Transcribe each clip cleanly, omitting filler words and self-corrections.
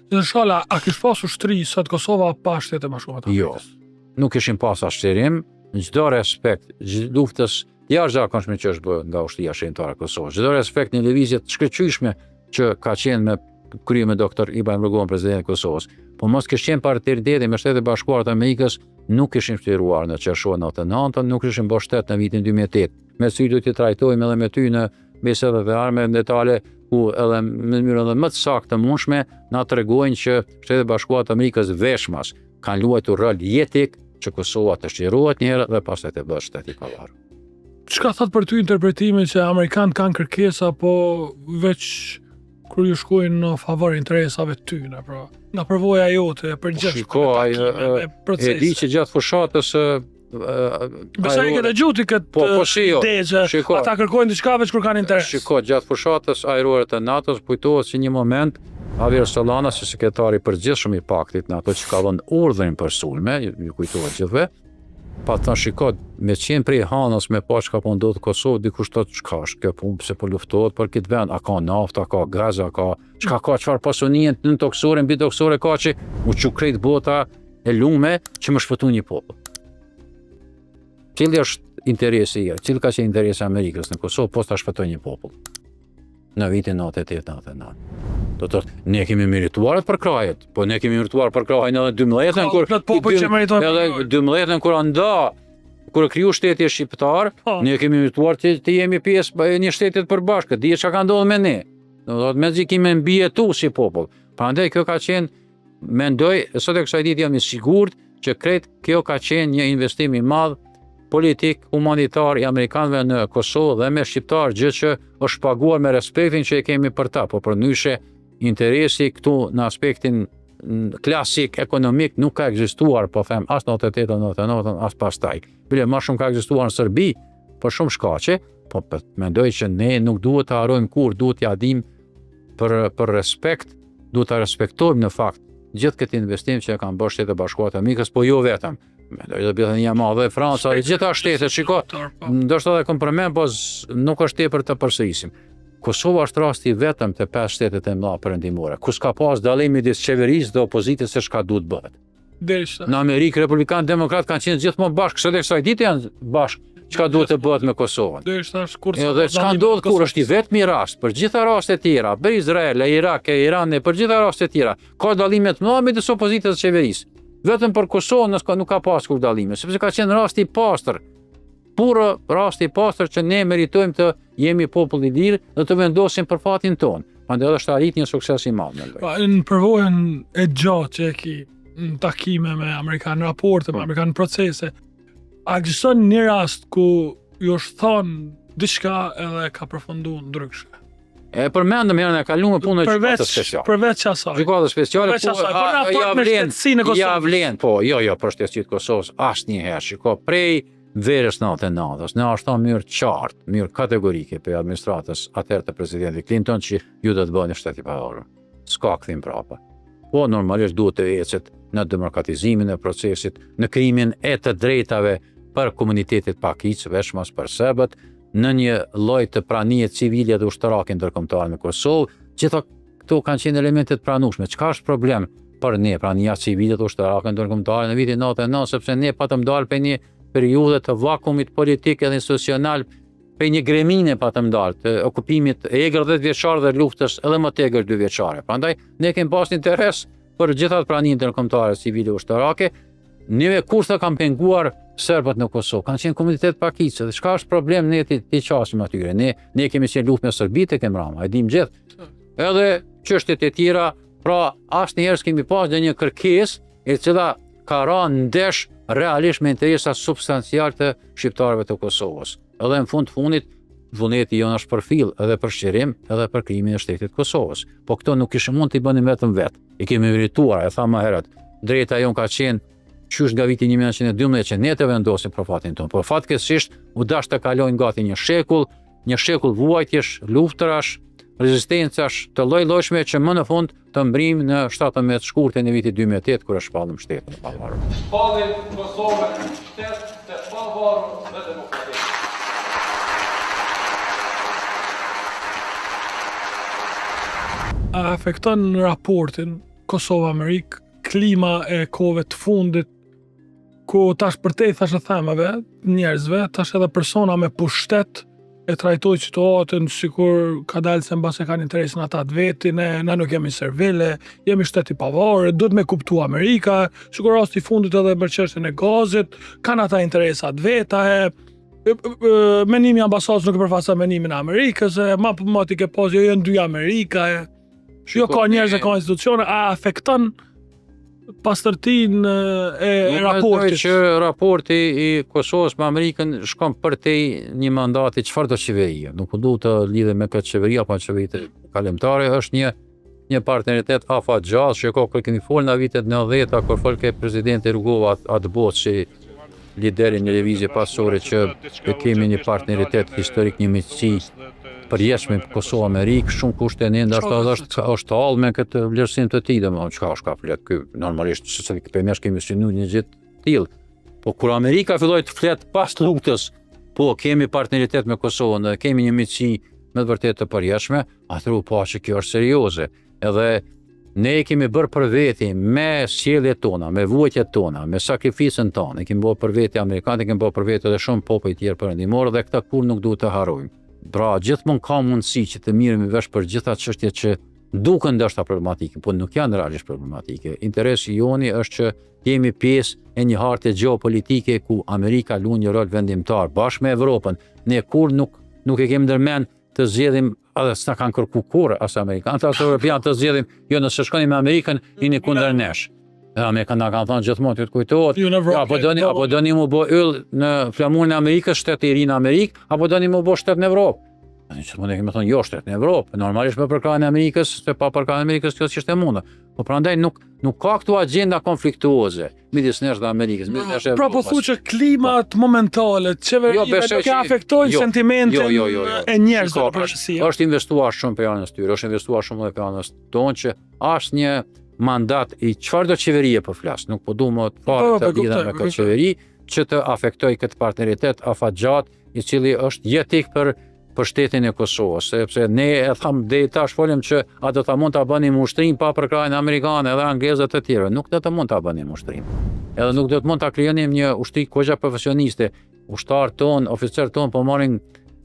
Dhe shala, a kish pas ushtri sot Kosova pa Shtete Bashkuara të Jo, nuk kishim pas ashtërim, në çdo respekt, luftës jashtëzakonshme që është bërë nga ushtria shënimtare e Kosovës. Çdo respekt në lëvizjet të shkëlqyeshme që ka qenë me krye me doktor Ibrahim Rugova, presidenti i Kosovës. Po mos kishim paritetin me Shtetet Bashkuara të Amerikës, nuk kishim shtiruar në qershor 99, nuk kishim bërë shtet në vitin 2008. Me sy do t'i trajtojmë edhe me ty në bisedat e arme detale ku edhe në mënyrë edhe më të saktë të mundshme na tregojnë që Shtetet Bashkuara të Amerikës veshmas kanë luajtur rol jetik që Kosova të shtirohet një herë dhe pastaj të bëhet shtet i pavarur. Çka thot për ty interpretimin që amerikanët kanë kërkesa, po veç kur ju shkojnë në favor interesave të tyre, pra, nga përvoja jote e përgjithshme. E di që gjatë fushatës besoj që dëgjuti këtë degje, ata kërkojnë diçka veç kur kanë interes. Shiko, gjatë fushatës ajrore të NATO-s kujtohet që një moment Javier Solana, si sekretari i përgjithshëm i paktit NATO, që ka dhënë urdhrin për sulme, ju kujtohet gjithve, pa të thënë shiko, me qenë prej Hanës me pa çka po ndodh në Kosovë, dikush thotë çka është kjo punë, pse po luftohet për këtë vend, a ka nafta, ka gaz, a ka çka ka çfarë pasonie në toksore, mbi toksore ka që u çu krejt bota e lume që më shpëtu një popull. Cili është interesi i cili ka qenë interesi i Amerikës në Kosovë posta shpëtoj një popull në vitin 98-99. Do të thotë, ne kemi merituar për krajet, po ne kemi merituar për krajen edhe 12-ën kur edhe 12-ën kur nda kur kriju shteti shqiptar, ne kemi merituar të jemi pjesë një shteti të përbashkët, di çka ka ndodhur me ne. Do të thotë, mezi kemi mbijetu si popull. Prandaj kjo ka qenë, mendoj, sot e kësaj ditë jam i sigurt që krejt kjo ka qenë një investim i madh politik, humanitar i amerikanëve në Kosovë dhe me shqiptar, gjë që është paguar me respektin që e kemi për ta, po përndryshe interesi këtu në aspektin klasik ekonomik nuk ka ekzistuar, po them as në 88-99, as pastaj. Bile më shumë ka ekzistuar në Serbi, për shumë shkaqe, po mendoj që ne nuk duhet të harrojmë kur, duhet t'ia dim për respekt, duhet ta respektojmë në fakt gjithë këtë investim që kanë bërë Shtetet Bashkuara të Amerikës, po jo vetëm. Mendoj të Britania e Madhe, Franca, e gjitha shtetet, shiko, ndoshta edhe kompromis, po nuk është tepër të përsërisim. Kosova është rasti vetëm të 5 shtetet e mëdha perëndimore, ku s'ka pas dallim midis qeverisë dhe opozitës se çka duhet bëhet. Në Amerikë republikanë demokrat kanë qenë gjithmonë bashkë, sot e kësaj ditë janë bashkë çka duhet të bëhet me Kosovën. Edhe çka ndodh kur është i vetmi rast, për gjitha rastet e tjera, për Izrael, Irak, Iran, për gjitha rastet e tjera, ka dallime të mëdha midis opozitës dhe qeverisë. Vetëm për Kosovën nuk ka pasur dallime, sepse ka qenë rasti i pastër. Puro rasti i pastër që ne meritojmë të jemi popull i lirë dhe të vendosim për fatin tonë. Prandaj është arrit një sukses i madh. Në përvojën e gjatë që e ki në takime me amerikanë, raporte me amerikanë, procese, a ekziston një rast ku ju është thonë diçka edhe ka përfunduar ndryshe? E përmendëm herën e kaluar punën e gjykatës speciale. Përveç asaj. Gjykata speciale ja vlen, po, jo, për shtetësitë të Kosovës asnjëherë. Shiko, prej verës 99-s, ne ashtu mirë qartë, mirë kategorike për administratës atëherë të presidentit Clinton që ju do të bëni shtet i pavarur. S'ka kthim prapa. Po normalisht duhet të ecet në demokratizimin e procesit, në krijimin e të drejtave për komunitetet pakicë, veçmas për serbët, në një lloj të pranie civile dhe ushtarake ndërkombëtare në Kosovë, gjitha këto kanë qenë elementet pranueshme. Çka është problem për ne, prania civile dhe ushtarake ndërkombëtare në vitin 99, sepse ne patëm dalë për një periudhë të vakumit politik edhe institucional, për një gremine patëm dalë të okupimit e egër 10 vjeçar dhe luftës edhe më të egër 2 vjeçare. Prandaj ne kemi pas interes për gjithat praninë ndërkombëtare civile ushtarake. Neve kurtha kanë penguar serbët në Kosovë, kanë qenë komunitet pakicë, dhe çka është problem ne ti qasim atyre. Ne kemi qenë luftë me Serbitë tek Emrama, e dim gjithë. Edhe çështjet e tjera, pra asnjëherë s'kemi pas një kërkesë e cila ka rënë ndesh realisht me interesa substancial të shqiptarëve të Kosovës. Edhe në fundit vullneti jonë është për fill, edhe për shqirim, edhe për krijimin e shtetit Kosovës. Po këto nuk kishim mund t'i bënim vetëm vetë. I kemi merituar, e tha më herët. Drejta jonë ka qenë qysh nga viti 1912 që ne të vendosim për fatin tonë. Por fatkeqësisht u dash të kalojnë gati një shekull vuajtjesh, luftrash, rezistencash të lloj-llojshme që më në fund të mbrim në 17 shkurtën e vitit 2008 kur e shpallëm shtetin e pavarur. Shpallim Kosovën shtet të pavarur dhe demokratik. A afekton raportin Kosovë-Amerikë, klima e kohëve të fundit, ku tash përtej thashë themave, njerëzve, tash edhe persona me pushtet e trajtoj situatën sikur ka dalë se mbas e kanë interesin ata të veti, na nuk jemi servile, jemi shteti pavarë, duhet me kuptu Amerika, sikur rasti fundit edhe për çështjen e gazit, kanë ata interesat veta menimi ambasadës nuk e përfaqëson menimin e Amerikës, ma ti ke pas jo janë dy Amerika, jo ka njerëz e ka institucione, a afekton pastërtin e raportit. Që raporti i Kosovës me Amerikën shkon përtej një mandati çfarë do qeveria. Nuk du të lidhe me këtë qeveri apo qeveritë kalemtare, është një partneritet afatgjat që ka kemi folë në vitet 90-a kur folke presidenti Rugova atë botë që lideri një lëvizje pasore që kemi një partneritet historik, një miqësi përjetshme Kosovë-Amerikë, shumë kushte ne ndoshta është tallë me këtë vlerësim të tij, domethënë çka është ka flet ky normalisht se përmesh kemi synuar një gjë të tillë. Po kur Amerika filloi të flet pas luftës, po kemi partneritet me Kosovën dhe kemi një miqësi me të vërtetë të përjetshme, atëherë u pa që kjo është serioze. Edhe ne kemi bërë për veti me sjelljet tona, me vuajtjet tona, me sakrificën tonë, kemi bërë për veti amerikanë, kemi bërë për veti edhe shumë popull tjerë perëndimor dhe këtë kur nuk duhet të harrojmë. Pra, gjithmonë ka mundësi që të miremi vesh për gjitha çështjet që duken ndoshta problematike, po nuk janë realisht problematike. Interesi joni është që jemi pjesë e një hartje gjeopolitike ku Amerika luan një rol vendimtar bashkë me Evropën. Ne kur nuk e kemi ndërmend të zgjedhim, edhe s'na kanë kërku kurrë as amerikanët as europianët të zgjedhim, jo nëse shkonim me Amerikën, jeni kundër nesh. Amerikanët na kanë thënë gjithmonë të kujtohet, apo doni mu bë yll në flamurin e Amerikës, shteti i ri në Amerikë, apo doni mu bë shtet në Evropë. Ne kemi thënë jo shtet në Evropë, normalisht me përkrahjen e Amerikës, se pa përkrahjen e Amerikës kjo s'është e mundur. Po prandaj nuk ka këtu agjenda konfliktuoze midis nesh dhe Amerikës, midis nesh. Pra po thu që klimat momentale, çeverive nuk e afektojnë sentimentin e njerëzve në përgjithësi. Është investuar shumë për anës tyre, është investuar shumë edhe për anës tonë që asnjë mandat i çfarë do qeverie po flas, nuk po duam të parë të lidhem me këtë qeveri që të afektoj këtë partneritet afatgjat i cili është jetik për shtetin e Kosovës, sepse ne e tham deri tash folëm që a do ta mund ta bënim ushtrim pa përkrahjen amerikane edhe anglezë të tjerë, nuk do të mund ta bënim ushtrim. Edhe nuk do të mund ta krijonim një ushtri kogja profesioniste. Ushtar ton, oficer ton po marrin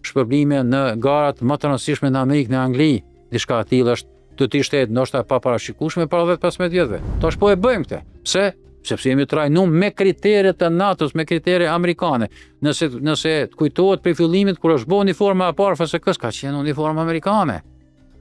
shpërblime në garat më të rëndësishme në Amerikë, në Angli. Diçka e tillë është do të ishte ndoshta pa parashikueshme para 10-15 vjetëve. Tash po e bëjmë këtë. Pse? Sepse jemi trajnuar me kriteret e NATO-s, me kritere amerikane. Nëse të kujtohet për fillimit kur është bërë uniforma e parë FSK-s ka qenë uniforma amerikane.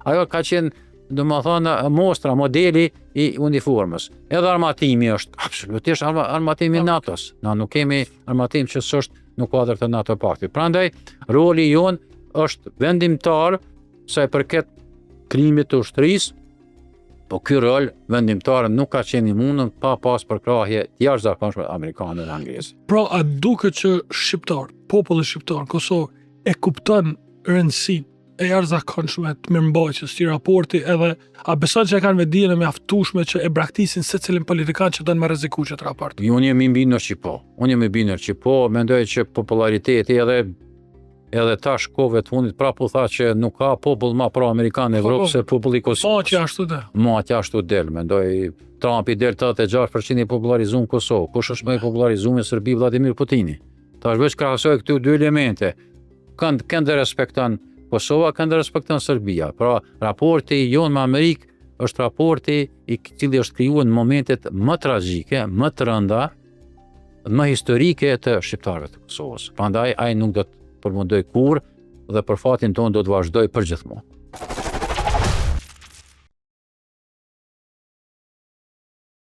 Ajo ka qenë, domethënë, mostra, modeli i uniformës. Edhe armatimi është absolutisht armatimi NATO-s. Na nuk kemi armatim që s'është në kuadër të NATO paktit. Prandaj roli jon është vendimtar sa i përket krimit të ushtrisë. Po ky rol vendimtar nuk ka qenë i mundur pa pas përkrahje të jashtëzakonshme amerikane dhe angleze. Pra, a duket që populli shqiptar, Kosovë e kupton rëndësinë e jashtëzakonshme të mirëmbajtjes të raporti edhe a beson që kanë dijen e mjaftueshme që e braktisin secilin politikan që don me rrezikuar këtë raport? Unë jam i bindur që po. Unë jam i bindur që po, mendoj që populariteti edhe tash kohëve të fundit prapu tha që nuk ka popull më pro-amerikan në Evropë se populli i Kosovës. Ma që ashtu del. Mendoj Trumpi del 86% i popularizuar Kosovë. Kush është më i popularizuar në Serbi? Vladimir Putini. Tash veç krahasoj këto dy elemente. Kënd respekton Kosova, kënd respekton Serbia. Pra raporti jon me Amerikë është raporti i cili është krijuar në momentet më tragjike, më të rënda, më historike të shqiptarëve të Kosovës. Prandaj ai nuk do të përmundoj kur dhe për fatin tonë do të vazhdoj përgjithmonë.